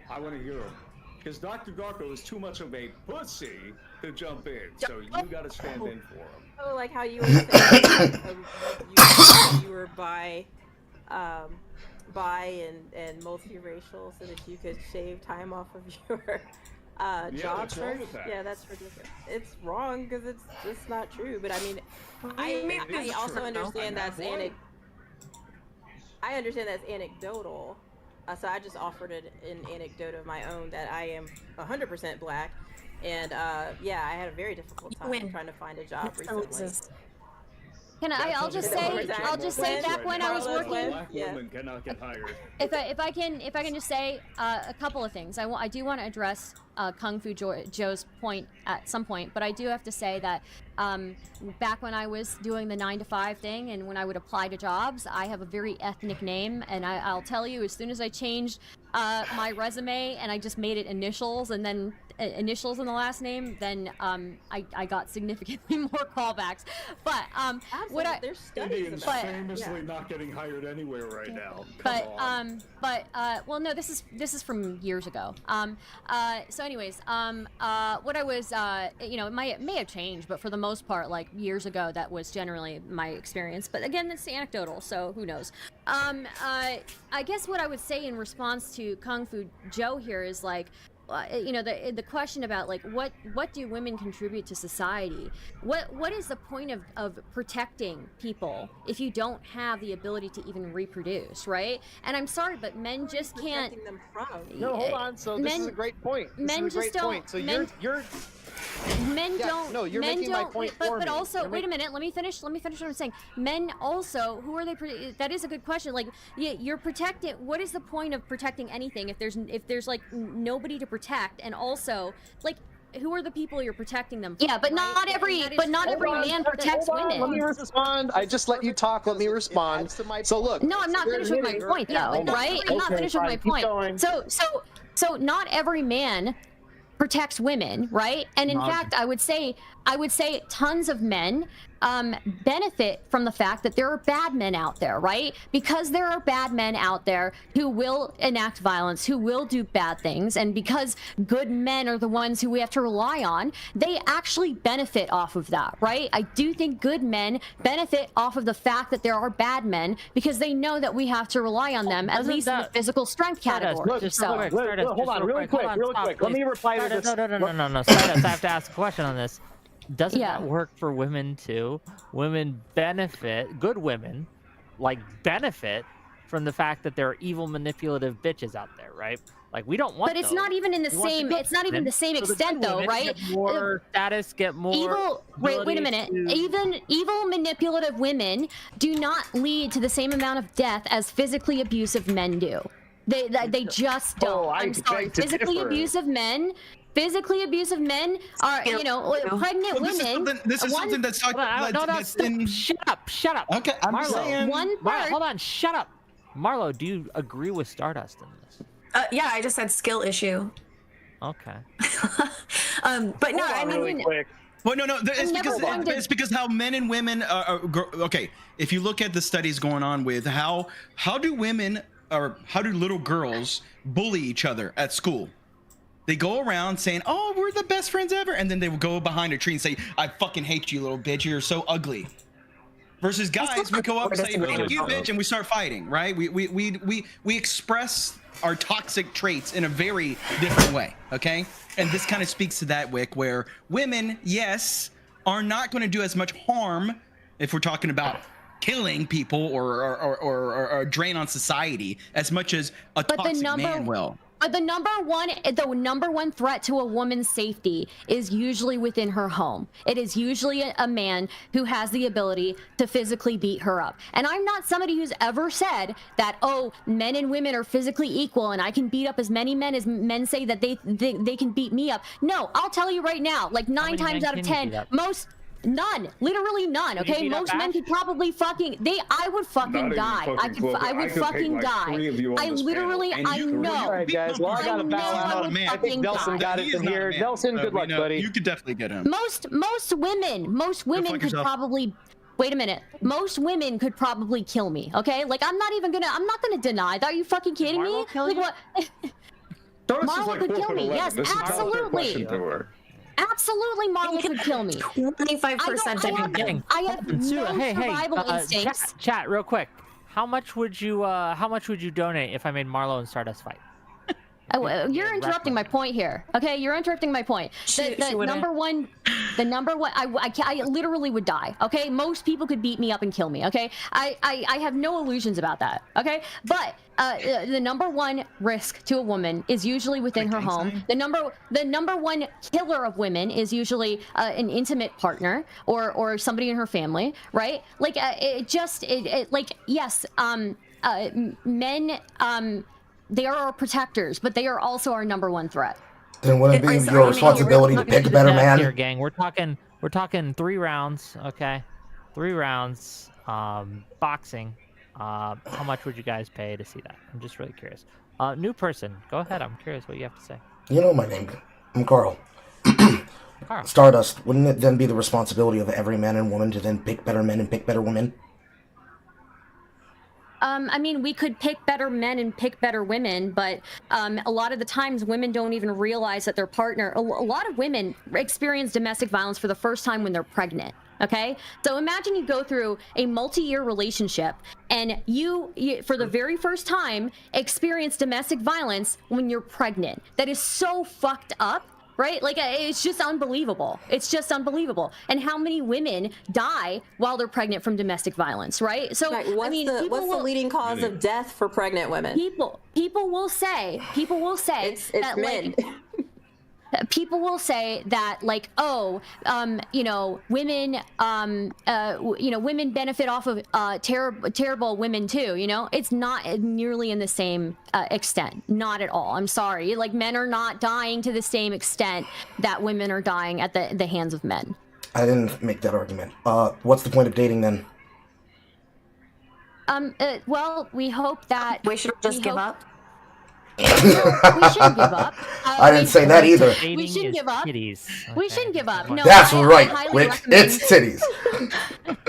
I want to hear him. Because Dr. Garko is too much of a pussy to jump in, so you gotta stand in for him. Oh, like how you were saying you were bi and multiracial so that you could shave time off of your job search. Yeah, that's ridiculous. It's wrong because it's just not true. But I mean, I also understand that's I understand that's anecdotal. So I just offered an anecdote of my own that I am 100% black, and yeah, I had a very difficult time trying to find a job recently. Can I? I'll just say back when I was working. Black women cannot get hired. If I can just say a couple of things. I do want to address Kung Fu Joe's point at some point, but I do have to say that back when I was doing the 9-to-5 thing and when I would apply to jobs, I have a very ethnic name, and I'll tell you, as soon as I changed my resume and I just made it initials and then initials in the last name, then I got significantly more callbacks. But there's studies Indians famously not getting hired anywhere right now. Well, no, this is from years ago. So anyways, what I was, it may have changed, but for the most part, like years ago, that was generally my experience. But again, it's anecdotal, so who knows? I guess what I would say in response to Kung Fu Joe here is like, the question about like what do women contribute to society? What is the point of protecting people if you don't have the ability to even reproduce, right? And I'm sorry, but men just can't. Them from? No, hold on. So this is a great point. Men don't. No, you're making my point for me. But also, wait a minute. Let me finish what I'm saying. Men also, who are they? That is a good question. Like, you're protecting. What is the point of protecting anything if there's like nobody to protect? And also, like, who are the people you're protecting them from? Yeah, but not every man protects women. Let me respond. I just let you talk. Let me respond. So look. No, I'm not finished with my point though, right? I'm not finished with my point. So not every man protects women, right? And in fact, I would say tons of men benefit from the fact that there are bad men out there, right? Because there are bad men out there who will enact violence, who will do bad things, and because good men are the ones who we have to rely on, they actually benefit off of that, right? I do think good men benefit off of the fact that there are bad men because they know that we have to rely on them, at least in the physical strength category. Hold on, really quick. Let me reply to this. No. Stardust, I have to ask a question on this. Doesn't that work for women too? Women benefit, good women, like benefit from the fact that there are evil, manipulative bitches out there, right? Like we don't want. But it's not even in the same. It's not even the same extent, though, right? Get more status, get more. Evil. Wait a minute. Even evil, manipulative women do not lead to the same amount of death as physically abusive men do. They just don't. I'm sorry. Physically abusive men are, pregnant women. This is something that's talked about. Shut up. Okay, I'm saying. Hold on, shut up. Marlo, do you agree with Stardust in this? Yeah, I just said skill issue. Okay. But no, I mean. Really quick. Well, no, it's because how men and women are okay. If you look at the studies going on with how do women or how do little girls bully each other at school? They go around saying, "Oh, we're the best friends ever," and then they will go behind a tree and say, "I fucking hate you, little bitch. You're so ugly." Versus guys, we go up and say, "Fuck you, bitch," and we start fighting, right? We express our toxic traits in a very different way, okay? And this kind of speaks to that, Whick, where women, yes, are not going to do as much harm if we're talking about killing people or a drain on society as much as a toxic man will. But the number one threat to a woman's safety is usually within her home. It is usually a man who has the ability to physically beat her up. And I'm not somebody who's ever said that, oh, men and women are physically equal and I can beat up as many men as men say that they can beat me up. No, I'll tell you right now, like 9 times out of 10, none, literally none. Okay, most men could probably I would fucking die. I would fucking die. I literally, I know. All right, guys. Well, I gotta bow out. I think Nelson got it from here. Nelson, good luck, buddy. You could definitely get him. Most women could probably. Wait a minute. Most women could probably kill me. Okay, like I'm not gonna deny that. Are you fucking kidding me? Like what? Marla could kill me. Yes, absolutely. Absolutely, Marla could kill me. 25%. I have no survival instincts. Chat, real quick. How much would you donate if I made Marlo and Stardust fight? You're interrupting my point here. Okay, you're interrupting my point. The number one, I literally would die. Okay, most people could beat me up and kill me. Okay, I have no illusions about that. Okay, but the number one risk to a woman is usually within her home. The number one killer of women is usually an intimate partner or somebody in her family, right? Like yes, men. They are our protectors, but they are also our number one threat. Then wouldn't it be your responsibility to pick a better man? Here, gang. We're talking 3 rounds, okay? 3 rounds. Boxing. How much would you guys pay to see that? I'm just really curious. New person, go ahead. I'm curious what you have to say. You know my name. I'm Carl. Carl. Stardust. Wouldn't it then be the responsibility of every man and woman to then pick better men and pick better women? I mean, we could pick better men and pick better women, but a lot of the times women don't even realize that their partner, a lot of women experience domestic violence for the first time when they're pregnant. Okay, so imagine you go through a multi-year relationship and you for the very first time experience domestic violence when you're pregnant. That is so fucked up. Right? Like, it's just unbelievable. It's just unbelievable. And how many women die while they're pregnant from domestic violence, right? So, what's the leading cause of death for pregnant women? People will say it's that, men. People will say that, like, women, women benefit off of terrible women too. It's not nearly in the same extent. Not at all. I'm sorry. Like, men are not dying to the same extent that women are dying at the hands of men. I didn't make that argument. What's the point of dating then? Well, we hope that we should just give up. We shouldn't give up. I didn't say that either. We shouldn't give up. Okay. We shouldn't give up. No, that's right, Whick. It's titties.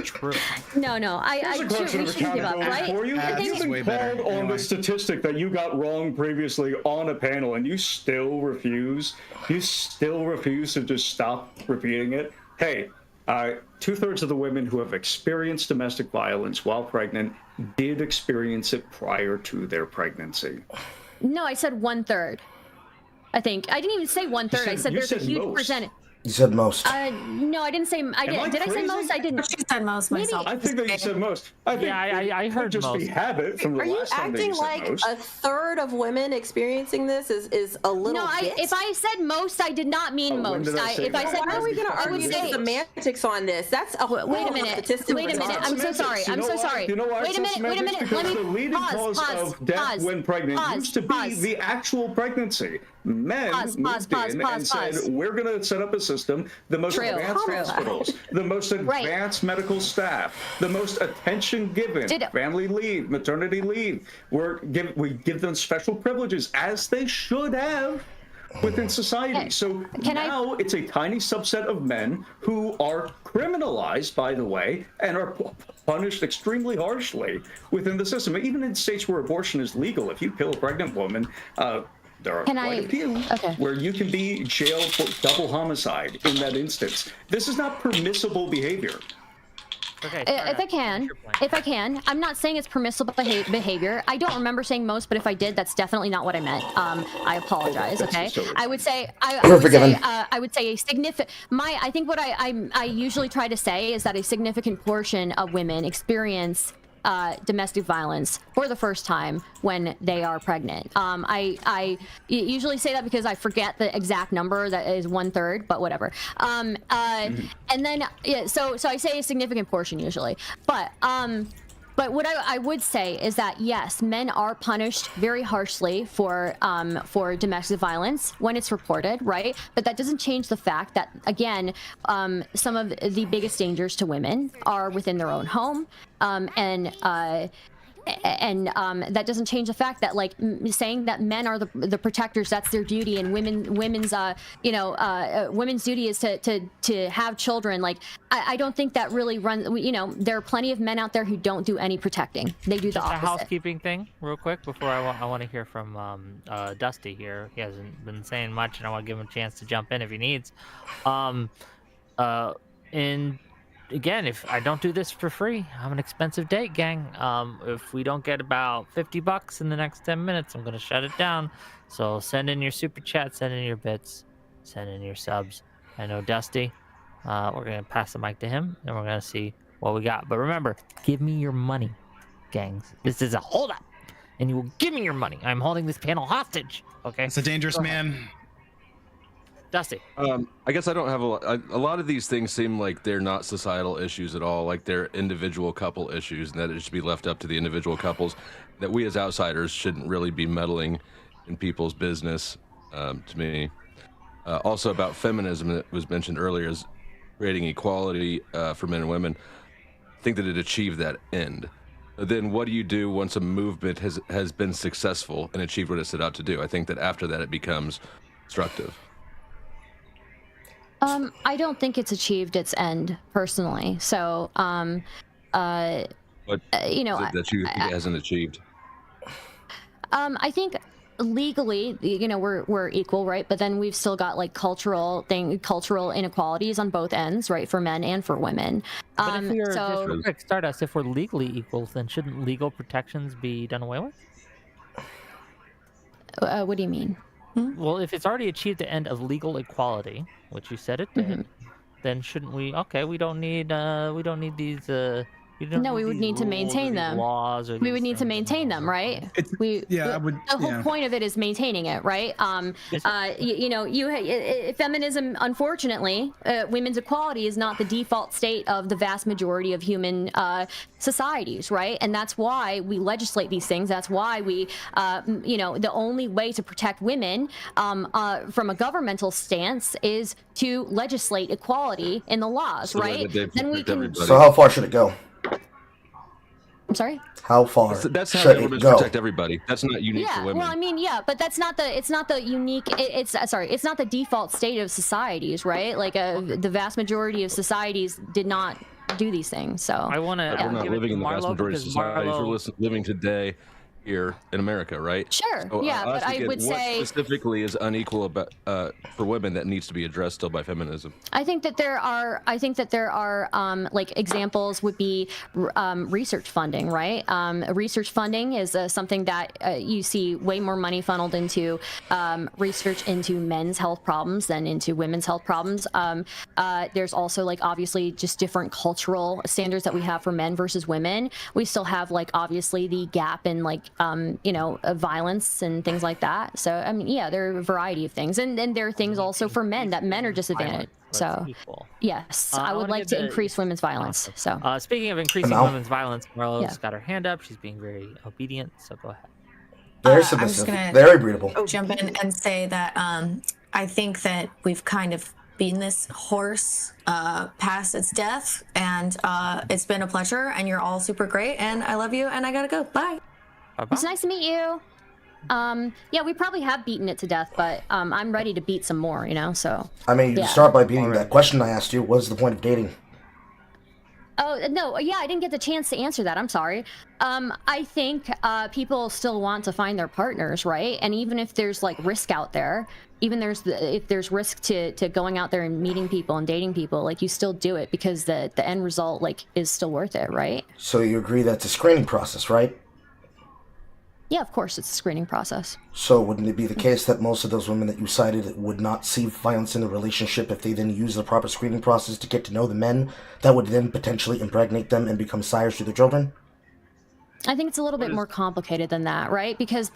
True. No. We shouldn't give up, right? You've been called on the statistic that you got wrong previously on a panel, and you still refuse. You still refuse to just stop repeating it. Hey, 2/3 of the women who have experienced domestic violence while pregnant did experience it prior to their pregnancy. No, I said 1/3. I think I didn't even say 1/3. I said there's a huge percentage. You said most. No, I didn't say. Did I say most? I didn't. She said most myself. I think that you said most. I think I heard just most. Be habit from the Are you last time that acting you said like most. 1/3 of women experiencing this is a little? No, if I said most, I did not mean most. If I said why are we going to argue the semantics on this? That's a wait a minute. Wait a minute. I'm so sorry. I'm so sorry. You know why? Wait a minute. Because Let me the leading cause of death when pregnant used to be the actual pregnancy. Men moved in and said, we're going to set up a system, the most advanced hospitals, the most advanced medical staff, the most attention given, family leave, maternity leave. We give them special privileges, as they should have within society. So now it's a tiny subset of men who are criminalized, by the way, and are punished extremely harshly within the system. Even in states where abortion is legal, if you kill a pregnant woman, there are quite a few where you can be jailed for double homicide in that instance. This is not permissible behavior. Okay, if I can, I'm not saying it's permissible behavior. I don't remember saying most, but if I did, that's definitely not what I meant. I apologize. Okay, I would say I would say a significant. I think what I usually try to say is that a significant portion of women experience domestic violence for the first time when they are pregnant. I usually say that because I forget the exact number that is 1/3, but whatever. And then so I say a significant portion usually, but what I would say is that yes, men are punished very harshly for domestic violence when it's reported, right? But that doesn't change the fact that, again, some of the biggest dangers to women are within their own home, and that doesn't change the fact that like saying that men are the protectors, that's their duty, and women's duty is to have children. Like I don't think that really runs. There are plenty of men out there who don't do any protecting. They do the opposite. A housekeeping thing real quick before I want to hear from Dusty here. He hasn't been saying much, and I want to give him a chance to jump in if he needs. And again, if I don't do this for free, I'm an expensive date, gang. If we don't get about $50 in the next 10 minutes, I'm gonna shut it down. So send in your super chat, send in your bits, send in your subs. I know Dusty. We're gonna pass the mic to him, and we're gonna see what we got. But remember, give me your money, gangs. This is a holdup, and you will give me your money. I'm holding this panel hostage. Okay. It's a dangerous man. Dusty. I guess I don't have a lot of these things seem like they're not societal issues at all, like they're individual couple issues, and that it should be left up to the individual couples, that we as outsiders shouldn't really be meddling in people's business, to me. Also about feminism that was mentioned earlier, is creating equality for men and women. I think that it achieved that end. Then what do you do once a movement has been successful and achieved what it set out to do? I think that after that it becomes destructive. I don't think it's achieved its end personally. So, what that it hasn't achieved? I think legally, we're equal, right? But then we've still got like cultural inequalities on both ends, right? For men and for women. But if we're just real quick, Stardust, if we're legally equal, then shouldn't legal protections be done away with? What do you mean? Well, if it's already achieved the end of legal equality, which you said it did, then shouldn't we? Okay, we don't need these. No, we would need to maintain them. We would need to maintain them, right? The whole point of it is maintaining it, right? Feminism, unfortunately, women's equality is not the default state of the vast majority of human societies, right? And that's why we legislate these things. That's why we, the only way to protect women from a governmental stance is to legislate equality in the laws, right? Then we can. So how far should it go? I'm sorry? How far that's how should it it go? Protect everybody. That's not unique to women. Well, I mean, but that's not it's not the unique, it's not the default state of societies, right? Like the vast majority of societies did not do these things, so. I want to we're not living in the vast majority of societies. We're living today here in America, right? Sure. So, but I would what say specifically is unequal about for women that needs to be addressed still by feminism. I think that there are like examples would be research funding, right? Research funding is something that you see way more money funneled into research into men's health problems than into women's health problems. There's also like obviously just different cultural standards that we have for men versus women. We still have like obviously the gap in like violence and things like that. So I mean, there are a variety of things, and then there are things also for men that men are disadvantaged. So yes, I would like to increase women's violence. So speaking of increasing women's violence, Marlo's got her hand up. She's being very obedient. So go ahead. Very submissive, very breathable. Jump in and say that I think that we've kind of beaten this horse past its death, and it's been a pleasure, and you're all super great, and I love you, and I gotta go. Bye. It's nice to meet you. We probably have beaten it to death, but I'm ready to beat some more, so. I mean, you start by beating that question I asked you. What is the point of dating? Oh, no, I didn't get the chance to answer that. I'm sorry. I think people still want to find their partners, right? And even if there's like risk out there, if there's risk to going out there and meeting people and dating people, like you still do it because the end result like is still worth it, right? So you agree that it's a screening process, right? Yeah, of course, it's a screening process. So wouldn't it be the case that most of those women that you cited would not see violence in the relationship if they then use the proper screening process to get to know the men that would then potentially impregnate them and become sires to their children? I think it's a little bit more complicated than that, right? Because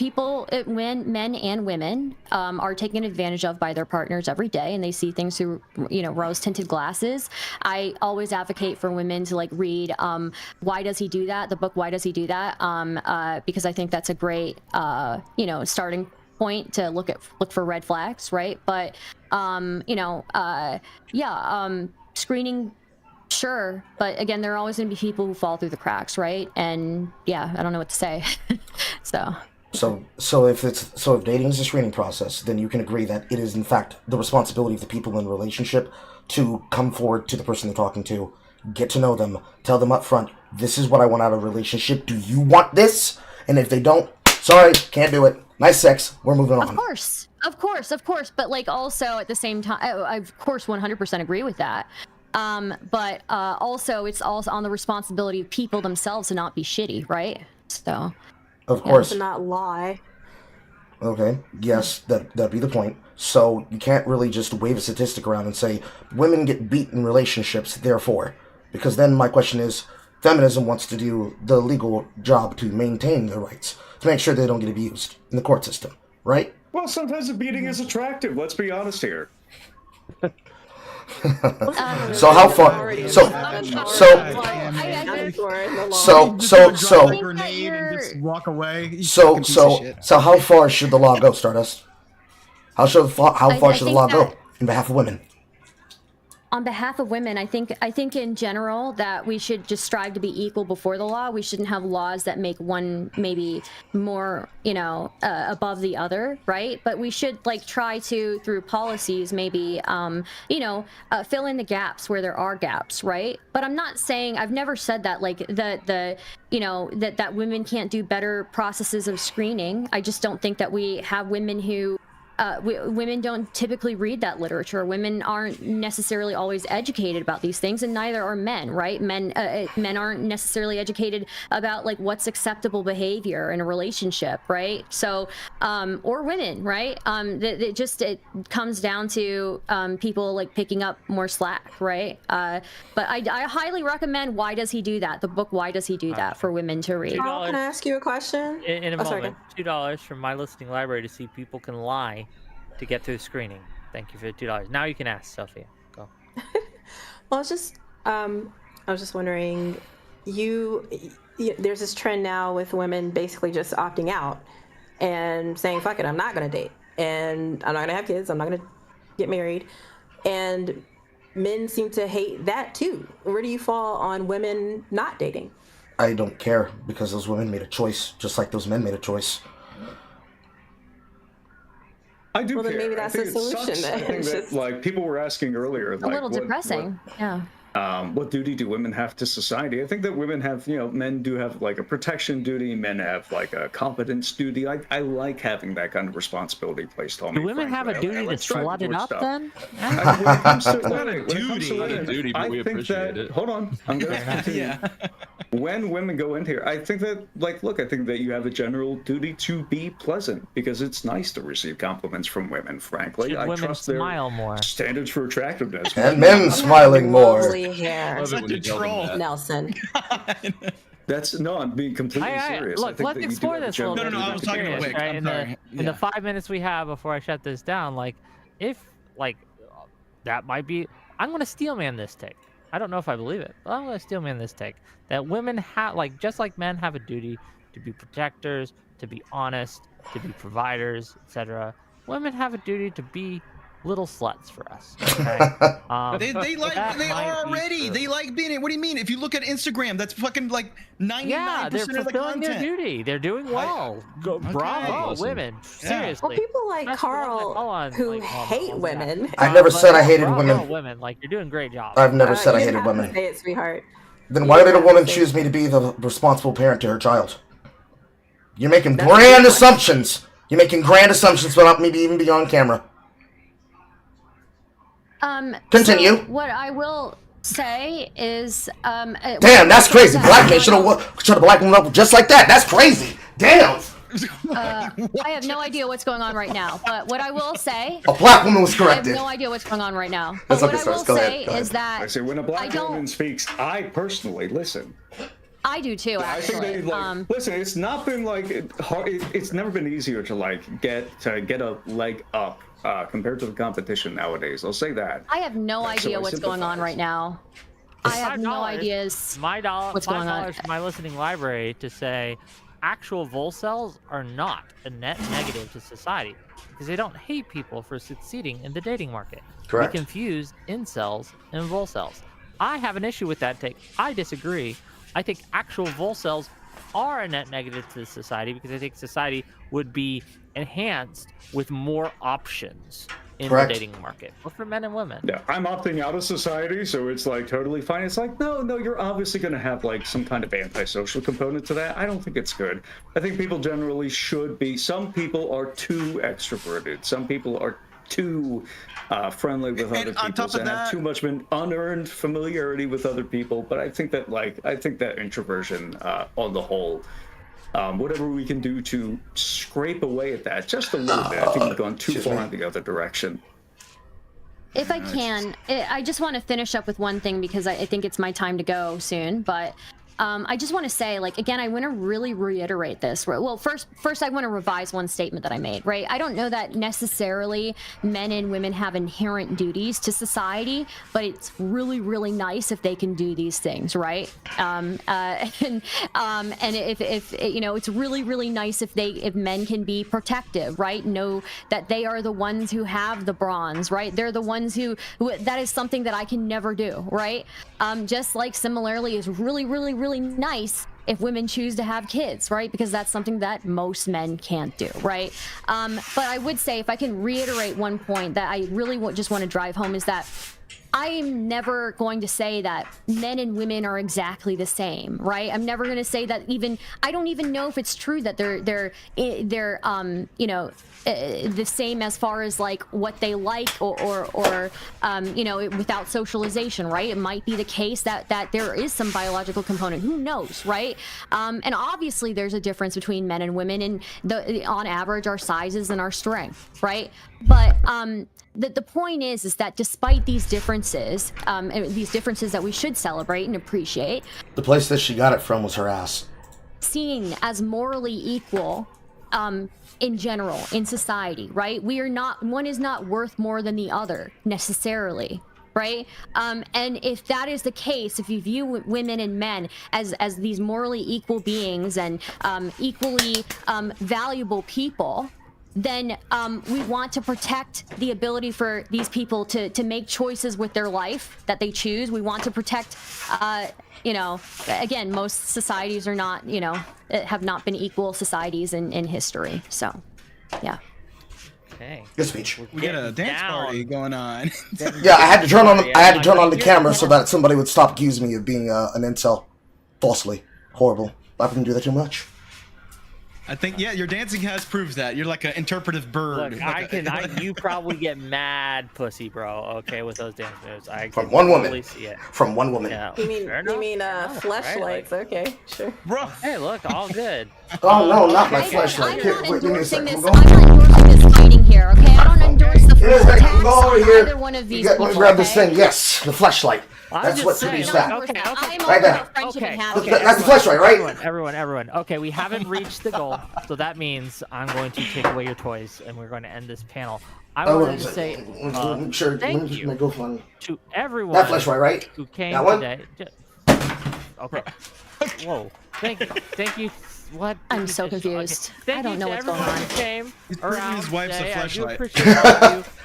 when men and women are taken advantage of by their partners every day, and they see things through, rose-tinted glasses. I always advocate for women to like read "Why Does He Do That?" the book "Why Does He Do That?" Because I think that's a great, starting point to look for red flags, right? But screening Sure, but again, there are always going to be people who fall through the cracks, right? And yeah, I don't know what to say. So if dating is a screening process, then you can agree that it is in fact the responsibility of the people in the relationship to come forward to the person they're talking to, get to know them, tell them up front, this is what I want out of a relationship. Do you want this? And if they don't, sorry, can't do it. Nice sex. We're moving on. Of course. But like also at the same time, I of course 100% agree with that. But also it's also on the responsibility of people themselves to not be shitty, right? So. Of course. To not lie. Okay. Yes, that'd be the point. So you can't really just wave a statistic around and say women get beat in relationships, therefore. Because then my question is, feminism wants to do the legal job to maintain their rights, to make sure they don't get abused in the court system, right? Well, sometimes the beating is attractive. Let's be honest here. So how far? So walk away. So how far should the law go, Stardust? How far should the law go in behalf of women? On behalf of women, I think in general that we should just strive to be equal before the law. We shouldn't have laws that make one maybe more, above the other, right? But we should like try to, through policies, maybe, fill in the gaps where there are gaps, right? But I'm not saying, I've never said that like that women can't do better processes of screening. I just don't think that we have women who. Women don't typically read that literature. Women aren't necessarily always educated about these things, and neither are men, right? Men aren't necessarily educated about like what's acceptable behavior in a relationship, right? So, or women, right? It comes down to people like picking up more slack, right? But I highly recommend Why Does He Do That? The book Why Does He Do That for women to read. Carl, can I ask you a question? In a moment, $2 from my listening library to see people can lie to get through screening. Thank you for the $2. Now you can ask, Sophia. Go. Well, I was just wondering, there's this trend now with women basically just opting out and saying, fuck it, I'm not going to date. And I'm not going to have kids. I'm not going to get married. And men seem to hate that too. Where do you fall on women not dating? I don't care, because those women made a choice, just like those men made a choice. I do care. Then maybe that's the solution. I think that, like people were asking earlier, like, a little depressing. Yeah. What duty do women have to society? I think that women have, men do have like a protection duty. Men have like a competence duty. I like having that kind of responsibility placed on me. Do women have a duty to slut it up then? When it comes to duty, but we appreciate it. Hold on, I'm gonna continue. When women go in here, I think that, I think that you have a general duty to be pleasant, because it's nice to receive compliments from women, frankly. Should women trust their smile more? standards for attractiveness. And men smiling more. Lovely hair. Nelson. I'm being completely serious. Look, let's explore this a little bit. No, I was talking to Whick. Right? In the 5 minutes we have before I shut this down, that might be, I'm going to steel man this take. I don't know if I believe it, but I'm going to steel man this take. That women have, just like men have a duty to be protectors, to be honest, to be providers, etc. Women have a duty to be little sluts for us. Okay? They are already. They like being it. What do you mean? If you look at Instagram, that's fucking like 99% they're of the fulfilling content. their duty. They're doing well. Bravo, awesome. Women. Yeah. Seriously. Well, people like Carl who hate women. I never said I hated women. Women, you're doing a great job. I've never said I hated women. Say it, sweetheart. Then why did a woman choose me to be the responsible parent to her child? You're making grand assumptions. You're making grand assumptions without me even being on camera. Continue. So what I will say is, damn, that's crazy. Black man should have black woman up just like that. That's crazy. Damn. I have no idea what's going on right now, but what I will say, a black woman was corrected. I have no idea what's going on right now. That's But okay, what I will go say ahead. is that I say when a black woman speaks, I personally listen. I do too, I think actually. that, listen, it's not been hard. It's never been easier to get a leg up compared to the competition nowadays. I'll say that. I have no idea what's going on right now. I have no ideas what's going on. $5 from my listening library to say actual volcels are not a net negative to society because they don't hate people for succeeding in the dating market. Correct. We confuse incels and volcels. I have an issue with that take. I disagree. I think actual volcels are a net negative to society because I think society would be enhanced with more options in the dating market, both for men and women. Yeah, I'm opting out of society, so it's like totally fine. It's like, no, you're obviously going to have like some kind of antisocial component to that. I don't think it's good. I think people generally should be. Some people are too extroverted. Some people are too friendly with other people and have too much unearned familiarity with other people. But I think that introversion on the whole, whatever we can do to scrape away at that just a little bit, I think we've gone too far in the other direction. If I can, I just want to finish up with one thing because I think it's my time to go soon, but I just want to say, like, again, I want to really reiterate this. Well, first, I want to revise one statement that I made, right? I don't know that necessarily men and women have inherent duties to society, but it's really, really nice if they can do these things, right? And if you know, it's really, really nice if men can be protective, right? Know that they are the ones who have the bronze, right? They're the ones who that is something that I can never do, right? Just like similarly is really, really, really nice if women choose to have kids, right? Because that's something that most men can't do, right? But I would say, if I can reiterate one point that I really just want to drive home, is that I'm never going to say that men and women are exactly the same, right? I'm never going to say that. I don't even know if it's true that they're you know, the same as far as like what they like or you know, without socialization, right? It might be the case that there is some biological component. Who knows, right? And obviously there's a difference between men and women in on average our sizes and our strength, right? But the point is that despite these differences that we should celebrate and appreciate, the place that she got it from was her ass. Seen as morally equal in general in society, right? One is not worth more than the other necessarily, right? And if that is the case, if you view women and men as these morally equal beings and equally valuable people, then we want to protect the ability for these people to make choices with their life that they choose. We want to protect, you know, again, most societies are not, you know, have not been equal societies in history. So, yeah. Okay. Good speech. We got a dance party going on. Yeah, I had to turn on the camera so that somebody would stop accusing me of being an incel, falsely horrible. I wouldn't do that too much. I think, yeah, your dancing has proved that. You're like an interpretive bird. Look, you probably get mad pussy, bro, okay, with those dance moves. From one woman. Totally see it. From one woman. Yeah. You mean fleshlights? Right? Okay, sure. Bro, hey, look, all good. Oh, no, not my fleshlight. I'm not endorsing this. I'm not endorsing this fighting here, okay? I don't endorse the attacks on either one of these people, grab this thing. Yes, the fleshlight. That's what produced that. Okay. Right there. Okay. That's the flashlight, right? Everyone. Okay, we haven't reached the goal, so that means I'm going to take away your toys, and we're going to end this panel. I wanted to say thank you to everyone that flashlight, right? Who came that one? today. Okay. Whoa. Thank you. What? I'm so confused. I don't know what's going on. Came around his wife's a flashlight.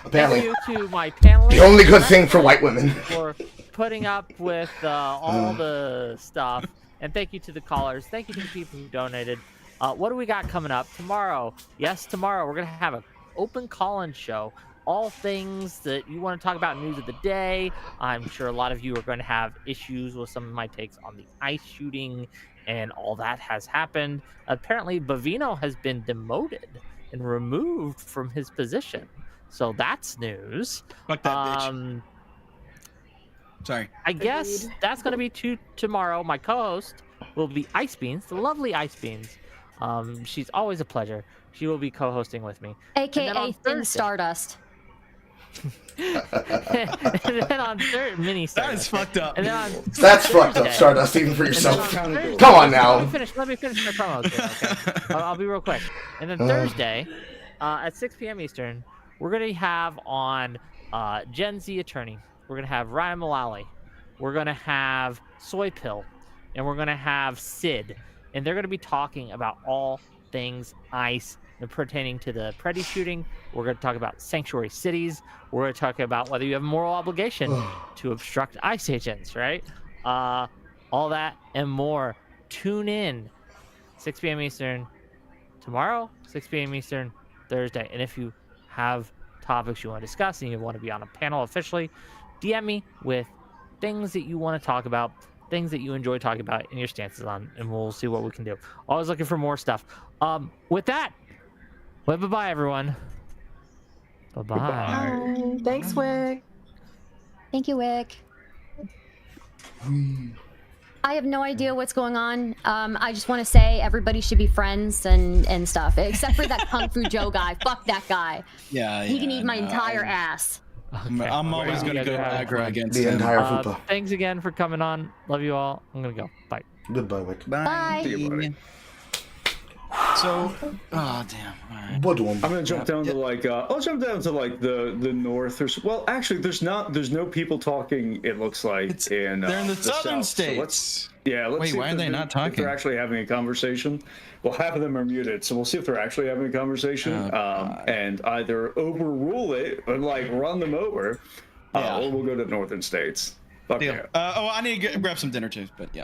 Apparently. Thank you to my panelists. The only good thing for white women. For putting up with all the stuff, and thank you to the callers. Thank you to the people who donated. What do we got coming up tomorrow? Yes, tomorrow we're gonna have an open call-in show. All things that you want to talk about, news of the day. I'm sure a lot of you are going to have issues with some of my takes on the ice shooting and all that has happened. Apparently, Bavino has been demoted and removed from his position. So that's news. Fuck that bitch. Sorry. I guess that's going to be tomorrow. My co-host will be Ice Beans, the lovely Ice Beans. She's always a pleasure. She will be co-hosting with me. AKA Thin Stardust. And then on mini Stardust. That is fucked up. And then that's fucked up, Stardust, even for yourself. Come on now. Let me finish my promos here, okay? I'll be real quick. And then Thursday, at 6 p.m. Eastern, we're going to have on Gen Z Attorney. We're going to have Ryan Mullally. We're going to have Soy Pill. And we're going to have Sid. And they're going to be talking about all things ice pertaining to the Preddy shooting. We're going to talk about sanctuary cities. We're going to talk about whether you have a moral obligation to obstruct ICE agents, right? All that and more. Tune in 6 p.m. Eastern tomorrow, 6 p.m. Eastern Thursday. And if you have topics you want to discuss and you want to be on a panel officially, DM me with things that you want to talk about, things that you enjoy talking about and your stances on, and we'll see what we can do. Always looking for more stuff. With that, bye-bye, everyone. Bye-bye. Bye. Thanks, Whick. Thank you, Whick. I have no idea what's going on. I just want to say everybody should be friends and stuff, except for that Kung Fu Joe guy. Fuck that guy. Yeah, he can eat my entire ass. Okay. I'm always going to go aggro against the him. entire fupa. Thanks again for coming on. Love you all. I'm going to go. Bye. Goodbye, Whick. Bye. See you, buddy. So, oh damn! All right. I'm gonna jump down to like I'll jump down to like the north or well, actually, there's no people talking. It looks like they're in the southern south. states. So let's Wait, see why are they not talking? If they're actually having a conversation. Well, half of them are muted, so we'll see if they're actually having a conversation and either overrule it or like run them over, or we'll go to northern states. Fuck Deal. yeah. I need to grab some dinner too, but yeah.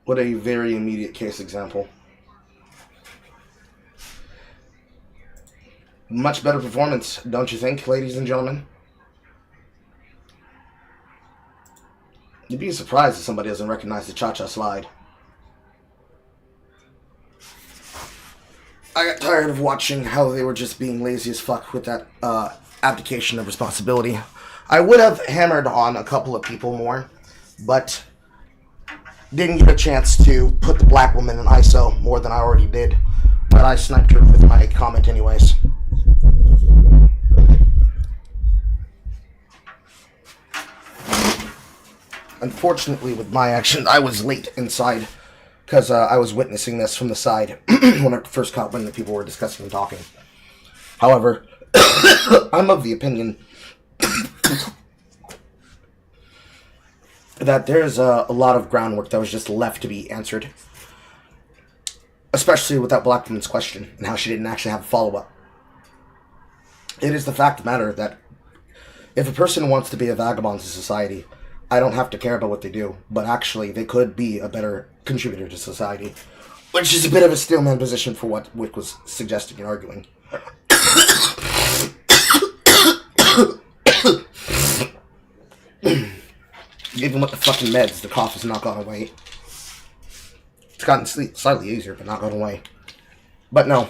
What a very immediate case example. Much better performance, don't you think, ladies and gentlemen? You'd be surprised if somebody doesn't recognize the cha-cha slide. I got tired of watching how they were just being lazy as fuck with that abdication of responsibility. I would have hammered on a couple of people more, but didn't get a chance to put the black woman in ISO more than I already did. But I sniped her with my comment anyways. Unfortunately, with my action, I was late inside because I was witnessing this from the side when I first caught when the people were discussing and talking. However, I'm of the opinion that there's a lot of groundwork that was just left to be answered. Especially with that black woman's question and how she didn't actually have a follow-up. It is the fact of the matter that if a person wants to be a vagabond to society, I don't have to care about what they do, but actually they could be a better contributor to society. Which is a bit of a steelman position for what Whick was suggesting and arguing. Even with the fucking meds, the cough has not gone away. It's gotten slightly easier, but not gone away. But no,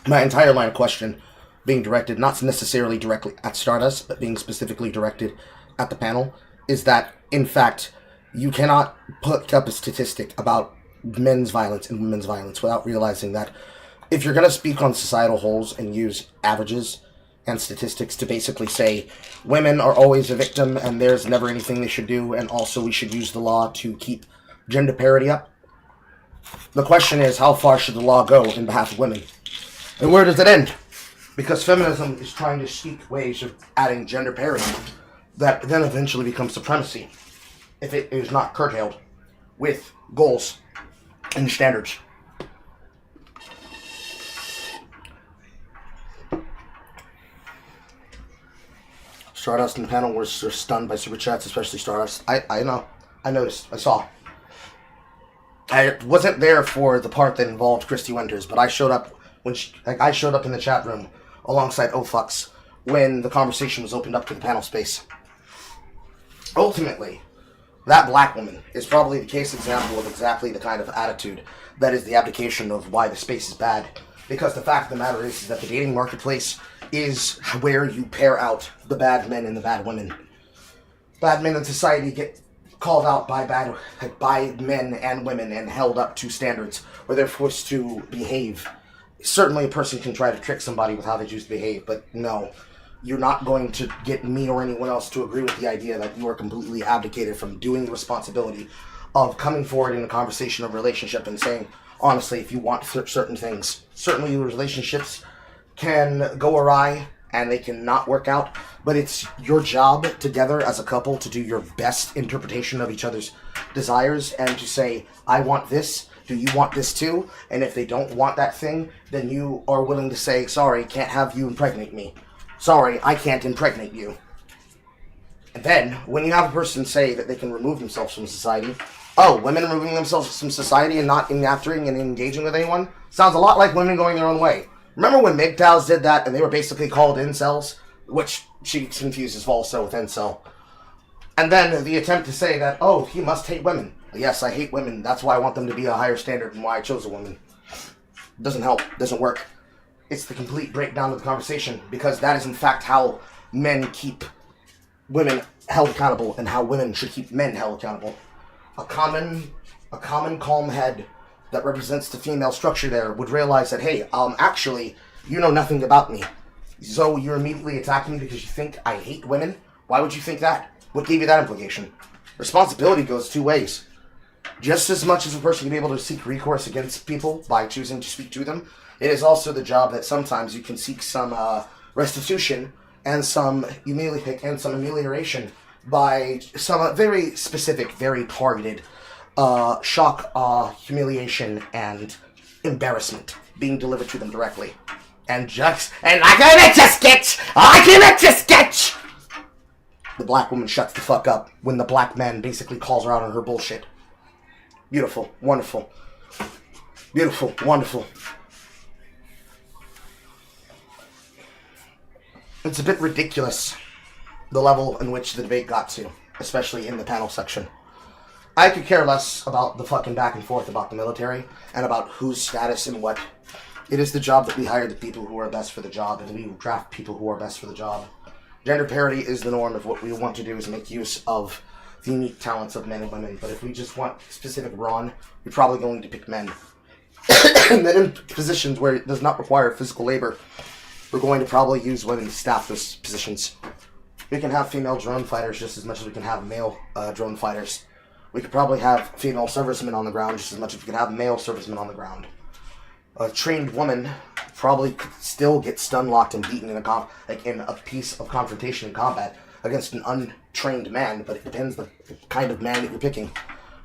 my entire line of question being directed, not necessarily directly at Stardust, but being specifically directed at the panel, is that, in fact, you cannot put up a statistic about men's violence and women's violence without realizing that if you're going to speak on societal wholes and use averages and statistics to basically say women are always a victim and there's never anything they should do, and also we should use the law to keep gender parity up, the question is, how far should the law go in behalf of women? And where does it end? Because feminism is trying to seek ways of adding gender parity that then eventually becomes supremacy if it is not curtailed with goals and standards. Stardust and the panel were stunned by super chats, especially Stardust. I know. I noticed. I saw. I wasn't there for the part that involved Christy Winters, but I showed up when I showed up in the chat room alongside Ofucks when the conversation was opened up to the panel space. Ultimately, that black woman is probably the case example of exactly the kind of attitude that is the abdication of why the space is bad. Because the fact of the matter is that the dating marketplace is where you pair out the bad men and the bad women. Bad men in society get called out by men and women and held up to standards where they're forced to behave. Certainly a person can try to trick somebody with how they choose to behave, but no. You're not going to get me or anyone else to agree with the idea that you are completely abdicated from doing the responsibility of coming forward in a conversation of relationship and saying, honestly, if you want certain things, certainly your relationships can go awry and they cannot work out, but it's your job together as a couple to do your best interpretation of each other's desires and to say, I want this, do you want this too? And if they don't want that thing, then you are willing to say, sorry, can't have you impregnate me. Sorry, I can't impregnate you. And then, when you have a person say that they can remove themselves from society, oh, women removing themselves from society and not interacting and engaging with anyone? Sounds a lot like women going their own way. Remember when MGTOWs did that and they were basically called incels? Which she confuses also with incel. And then the attempt to say that, oh, he must hate women. Yes, I hate women. That's why I want them to be a higher standard and why I chose a woman. Doesn't help. Doesn't work. It's the complete breakdown of the conversation, because that is in fact how men keep women held accountable and how women should keep men held accountable. A common calm head that represents the female structure there would realize that, hey, actually, you know nothing about me. So you're immediately attacking me because you think I hate women? Why would you think that? What gave you that implication? Responsibility goes two ways. Just as much as a person can be able to seek recourse against people by choosing to speak to them, it is also the job that sometimes you can seek some restitution and some amelioration by some very specific, very targeted shock, humiliation, and embarrassment being delivered to them directly. And I can make a sketch! The black woman shuts the fuck up when the black man basically calls her out on her bullshit. Beautiful, wonderful. Beautiful, wonderful. It's a bit ridiculous, the level in which the debate got to, especially in the panel section. I could care less about the fucking back and forth about the military and about whose status and what. It is the job that we hire the people who are best for the job, and we draft people who are best for the job. Gender parity is the norm of what we want to do is make use of the unique talents of men and women, but if we just want specific brawn, we're probably going to pick men. And then in positions where it does not require physical labor, we're going to probably use women to staff those positions. We can have female drone fighters just as much as we can have male drone fighters. We could probably have female servicemen on the ground just as much as we could have male servicemen on the ground. A trained woman probably could still get stun locked and beaten in a piece of confrontation in combat against an untrained man, but it depends the kind of man that you're picking.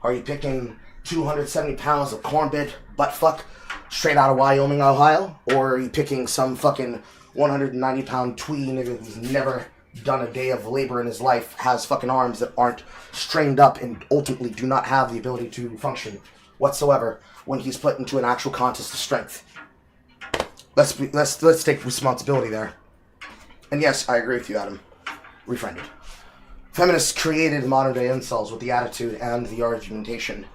Are you picking 270 pounds of cornbit buttfuck straight out of Wyoming, Ohio? Or are you picking some fucking 190-pound twee nigga who's never done a day of labor in his life, has fucking arms that aren't strained up and ultimately do not have the ability to function whatsoever when he's put into an actual contest of strength? Let's take responsibility there. And yes, I agree with you, Adam. Refriended. Feminists created modern-day incels with the attitude and the argumentation,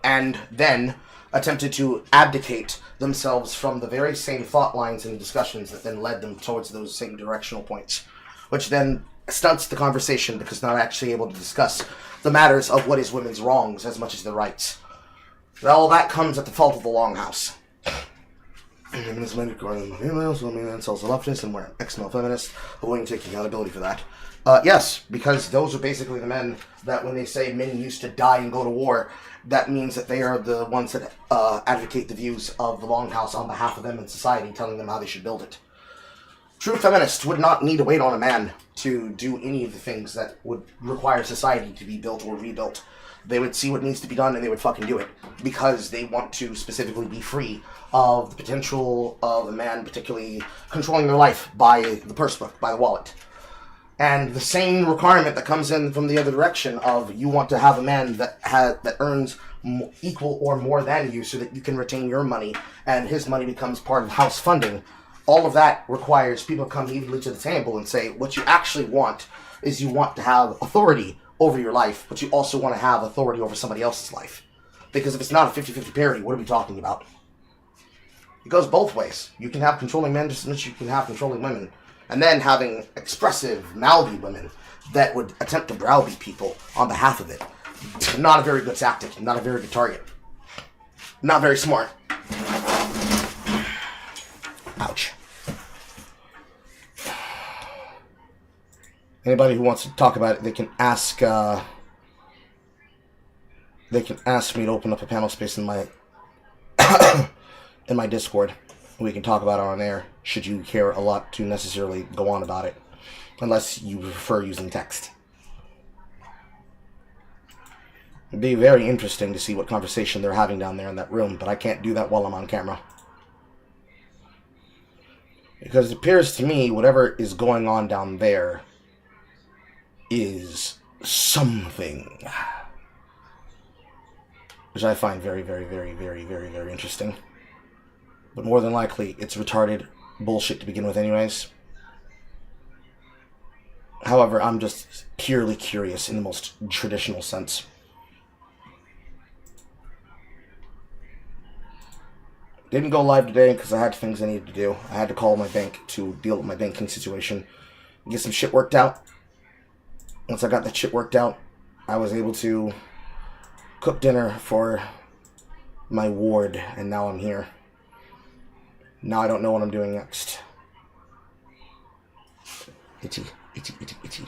and then attempted to abdicate themselves from the very same thought lines and discussions that then led them towards those same directional points, which then stunts the conversation because they're not actually able to discuss the matters of what is women's wrongs as much as their rights. All that comes at the fault of the Longhouse. Feminists, incels, are leftists, and we're ex-male feminists who are willing to take accountability for that. Yes, because those are basically the men that when they say men used to die and go to war, that means that they are the ones that advocate the views of the Longhouse on behalf of them in society, telling them how they should build it. True feminists would not need to wait on a man to do any of the things that would require society to be built or rebuilt. They would see what needs to be done and they would fucking do it, because they want to specifically be free of the potential of a man particularly controlling their life by the purse book, by the wallet. And the same requirement that comes in from the other direction of you want to have a man that earns equal or more than you so that you can retain your money and his money becomes part of house funding. All of that requires people to come evenly to the table and say what you actually want is you want to have authority over your life, but you also want to have authority over somebody else's life. Because if it's not a 50-50 parity, what are we talking about? It goes both ways. You can have controlling men just as much as you can have controlling women. And then having expressive, mouthy women that would attempt to browbeat people on behalf of it. Not a very good tactic, not a very good target. Not very smart. Ouch. Anybody who wants to talk about it, they can ask me to open up a panel space in my in my Discord. We can talk about it on air, should you care a lot to necessarily go on about it, unless you prefer using text. It'd be very interesting to see what conversation they're having down there in that room, but I can't do that while I'm on camera. Because it appears to me whatever is going on down there is something. Which I find very, very, very, very, very, very interesting. But more than likely, it's retarded bullshit to begin with anyways. However, I'm just purely curious in the most traditional sense. Didn't go live today because I had things I needed to do. I had to call my bank to deal with my banking situation, get some shit worked out. Once I got that shit worked out, I was able to cook dinner for my ward, and now I'm here. Now I don't know what I'm doing next. Itchy, itchy, itchy, itchy.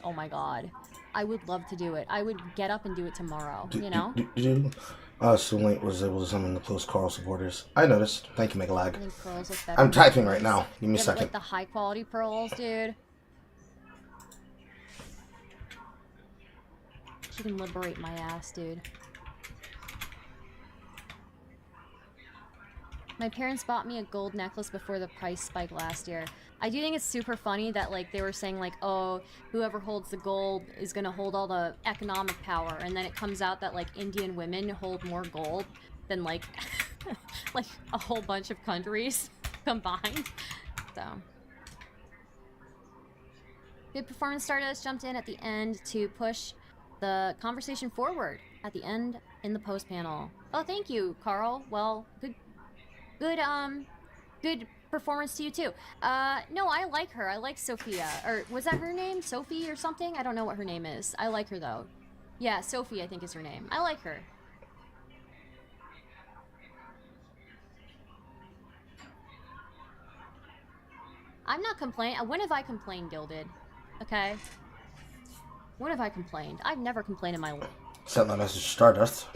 Oh my god. I would love to do it. I would get up and do it tomorrow, you know? Soulmate was able to summon the close Carl supporters. I noticed. Thank you, Megalag. I'm typing right now. Give me a second. Like the high quality pearls, dude. She can liberate my ass, dude. My parents bought me a gold necklace before the price spike last year. I do think it's super funny that, like, they were saying, like, oh, whoever holds the gold is gonna hold all the economic power, and then it comes out that, like, Indian women hold more gold than, like, like, a whole bunch of countries combined. So. Good performance. Stardust jumped in at the end to push the conversation forward at the end in the post panel. Oh, thank you, Carl. Well, good performance to you too. No, I like her. I like Sophia. Or was that her name? Sophie or something? I don't know what her name is. I like her though. Yeah, Sophie I think is her name. I like her. I'm not complaining. When have I complained, Gilded? Okay. When have I complained? I've never complained in my life. Sent my message to Stardust.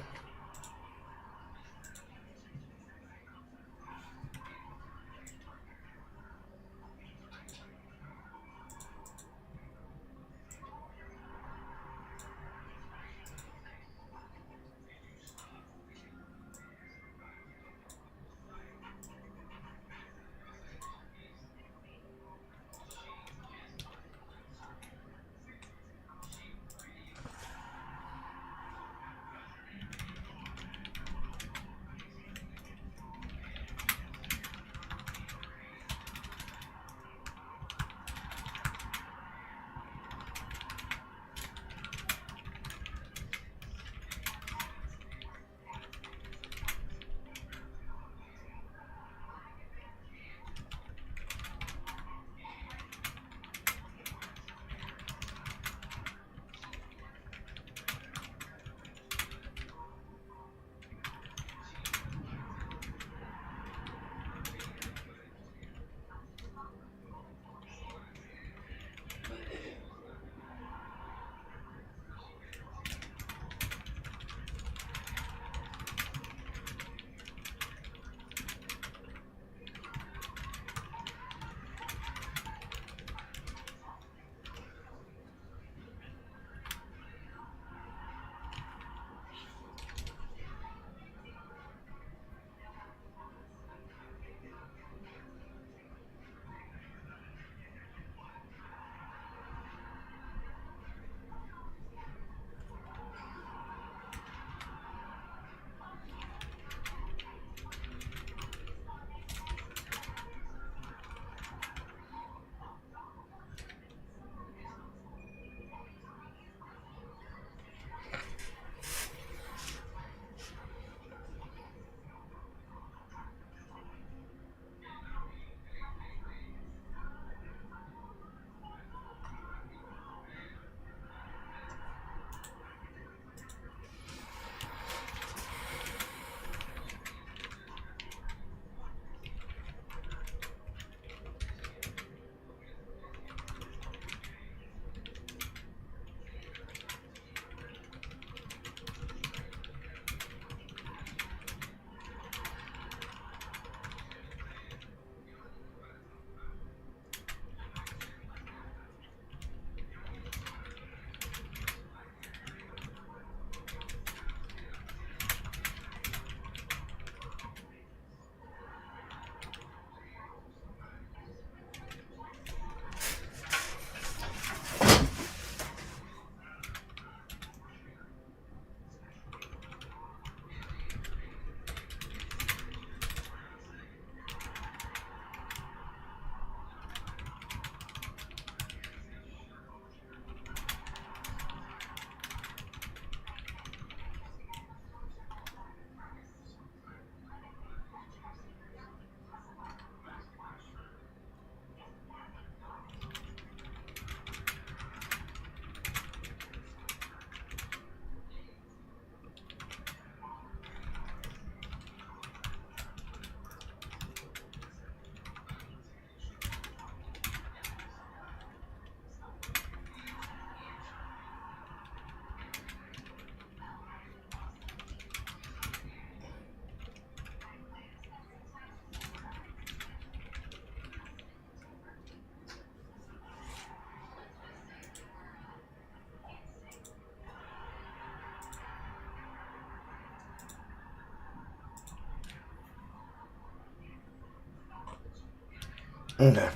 Okay.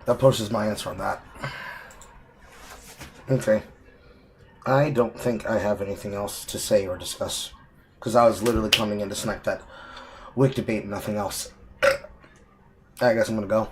That pushes my answer on that. Okay. I don't think I have anything else to say or discuss. Because I was literally coming in to snipe that Whick debate and nothing else. I guess I'm gonna go.